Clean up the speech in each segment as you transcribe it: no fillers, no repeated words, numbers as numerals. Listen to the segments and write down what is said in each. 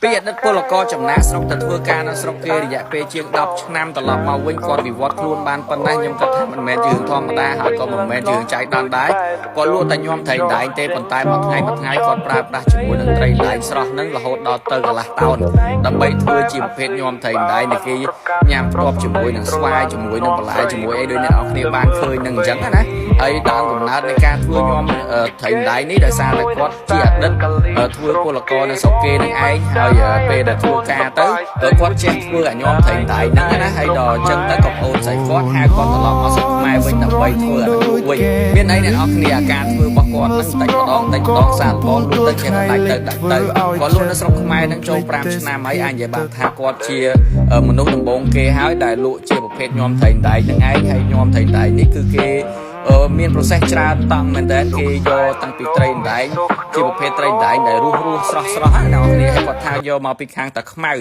ពីអតីតពលករចំណាក់ស្រុកទៅធ្វើការនៅស្រុកគេរយៈពេលជាង10ឆ្នាំត្រឡប់មកវិញគាត់វិវត្តខ្លួនបានប៉ុណ្ណេះខ្ញុំគិតថាមិនមែនជារឿងធម្មតាហើយក៏មិនមែនជារឿងចៃដន្យដែរគាត់លក់តែញោមត្រីដែងទេប៉ុន្តែមួយថ្ងៃគាត់ប្រើប្រាស់ជាមួយនឹងត្រីដែងស្រស់ហ្នឹងរហូតដល់ទៅកន្លះតោនដើម្បីធ្វើជាប្រភេទញោមត្រីដែងដែលគេញ៉ាំផ្ទាប់ជាមួយនឹងស្វាយជាមួយនឹងបន្លែជាមួយអីដូចអ្នកនរគ្នាបានឃើញនឹងអញ្ចឹងណាហើយដើមកំណើតនៃការធ្វើញោមត្រីដែងនេះដោយសារតែគាត់ជាអតីតធ្វើពលករនៅស្រុកគេនឹងឯងហើយពេលដែលធ្វើការទៅគាត់ចេះធ្វើអាញោមត្រីដែងហ្នឹងណាហើយដល់អញ្ចឹងទៅក៏ប្អូនស្រីគាត់ហៅគាត់ត្រឡប់មកស្រុកខ្មែរវិញដើម្បីធ្វើអានោះវិញមានអីអ្នកនរគ្នាអាការធ្វើរបស់គាត់ហ្នឹងតិចម្ដងសាកល្បងទៅចេះតែដាច់ទៅគាត់លក់នៅស្រុកខ្មែរហ្នឹងចូល5ឆ្នាំហើយអាចនិយាយបានថាគាត់ជាមនុស្សដំបូងគេហើយដែលលក់ជាប្រភេទញោមត្រីដែងហ្នឹងឯងហើយញោមត្រីដែងនេះគឺគេមាន process ច្រើនតង់មែនតើគេយកតាំងពីត្រីដែងជាប្រភេទត្រីដែងដែលរស់ស្រស់ហើយអ្នកនរគ្នាគាត់ថាយកមកពីខាងតាខ្មៅ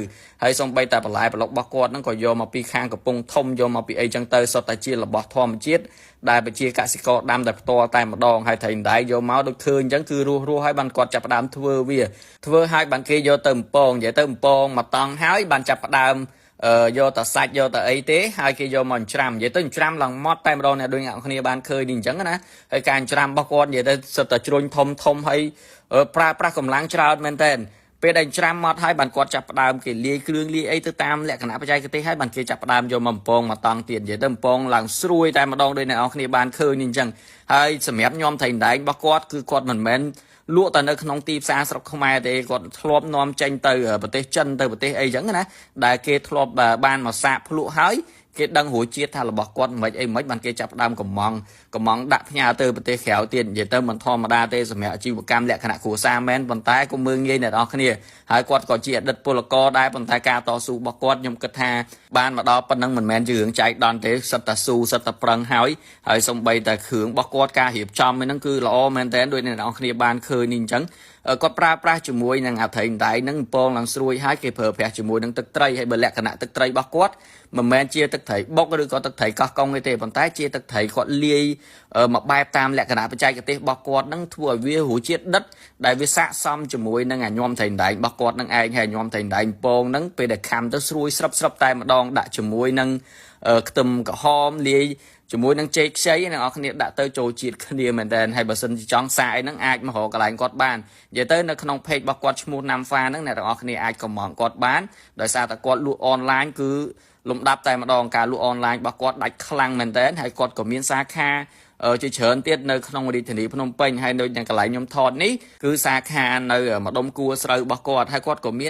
ហើយសំបីតែបន្លែប្លុករបស់គាត់ហ្នឹងក៏យកមកពីខាងកំពង់ធំយកមកពីអីចឹងទៅសុទ្ធតែជារបស់ធម្មជាតិដែលប្រជាកសិករដាំតែផ្ទាល់តែម្ដងហើយត្រីដែងយកមកដូចឃើញអញ្ចឹងគឺរស់ហើយបានគាត់ចាប់ផ្ដើមធ្វើហើយបានគេយកទៅបំពងនិយាយទៅបំពងមកតង់ហើយបានចាប់ផ្ដើមយកតែសាច់យកតែអីទេហើយគេយកមកច្រាំនិយាយទៅច្រាំឡើងម៉ត់តែម្ដងអ្នកដូចអ្នកគ្នាបានឃើញនេះអញ្ចឹងណាហើយការច្រាំរបស់គាត់និយាយទៅសិតតែជ្រុញធំហើយប្រើប្រាស់កម្លាំងច្រើនមែនតើពេលដែលច្រាំម៉ត់ហើយបានគាត់ចាប់ផ្ដើមគេលាយគ្រឿងលាយអីទៅតាមលក្ខណៈបច្ចេកទេសហើយបានគេចាប់ផ្ដើមយកមកបំពងមកតង់ទៀតនិយាយទៅបំពងឡើងស្រួយតែម្ដងដូចអ្នកគ្នាបានឃើញនេះអញ្ចឹងហើយសម្រាប់ញោមត្រីដែងរបស់គាត់គឺគាត់មិនមែនលក់តែនៅក្នុងទីផ្សារស្រុកខ្មែរទេគាត់ធ្លាប់នាំចេញទៅប្រទេសចិនទៅប្រទេសអីចឹងណាដែលគេធ្លាប់បានមកសាកភ្លក់ហើយគេដឹងរួចជាតិថារបស់គាត់មិនអីមិនបានគេចាប់ផ្ដើមកំងដាក់ផ្ញើទៅប្រទេសក្រៅទៀតនិយាយទៅមិនធម្មតាទេសម្រាប់អាជីវកម្មលក្ខណៈគ្រួសារមែនប៉ុន្តែក៏មើលងាយអ្នកនរគ្នាហើយគាត់ក៏ជាអតីតពលករដែរប៉ុន្តែការតស៊ូរបស់គាត់ខ្ញុំគិតថាបានមកដល់ប៉ុណ្ណឹងមិនមែនជារឿងចៃដន្យទេសិតតែស៊ូសិតតែប្រឹងហើយសំបីតែគ្រឿងរបស់គាត់ការរៀបចំហ្នឹងគឺល្អមែនតើដូចអ្នកនរគ្នាបានឃើញនេះអញ្ចឹងគាត់ប្រើប្រាស់ជាមួយនឹងអាត្រីដែងហ្នឹងបំពងឡើងស្រួយហើយគេប្រើប្រាស់ជាមួយនឹងទឹកត្រីហើយបើលក្ខណៈទឹកត្រីរបស់គាត់មិនមែនជាទឹកត្រីបុកឬក៏ទឹកត្រីកោះកុងទេប៉ុន្តែជាទឹកត្រីគាត់លាយមកបែបតាមលក្ខណៈបច្ចេកទេសរបស់គាត់ហ្នឹងធ្វើឲ្យវារសជាតិដិតដែលវាស័ក្តិសមជាមួយនឹងអាញោមត្រីដែងរបស់គាត់ហ្នឹងឯងហើយញោមត្រីដែងបំពងហ្នឹងពេលដែលខាំទៅស្រួយស្រាប់តែម្ដងដាក់ជាមួយនឹងខ្ទឹមក្រហមលាយជាមួយនឹងចេកខ្ចីអ្នកនរគ្នាដាក់ទៅចូលជាតិគ្នាមែនតើហើយបើសិនជាចង់សាកអីហ្នឹងអាចមករកកន្លែងគាត់បាននិយាយទៅនៅក្នុង page របស់គាត់ឈ្មោះ Namfa ហ្នឹងអ្នកនរគ្នាអាច comment គាត់បានដោយសារតែគាត់លក់ online គឺលំដាប់តែម្ដងការលក់ online របស់គាត់ដាច់ខ្លាំងមែនតើហើយគាត់ក៏មានសាខាជាច្រើនទៀតនៅក្នុងរាជធានីភ្នំពេញហើយនៅកន្លែងខ្ញុំថតនេះគឺសាខានៅម្ដុំគួរស្រូវរបស់គាត់ហើយគាត់ក៏មាន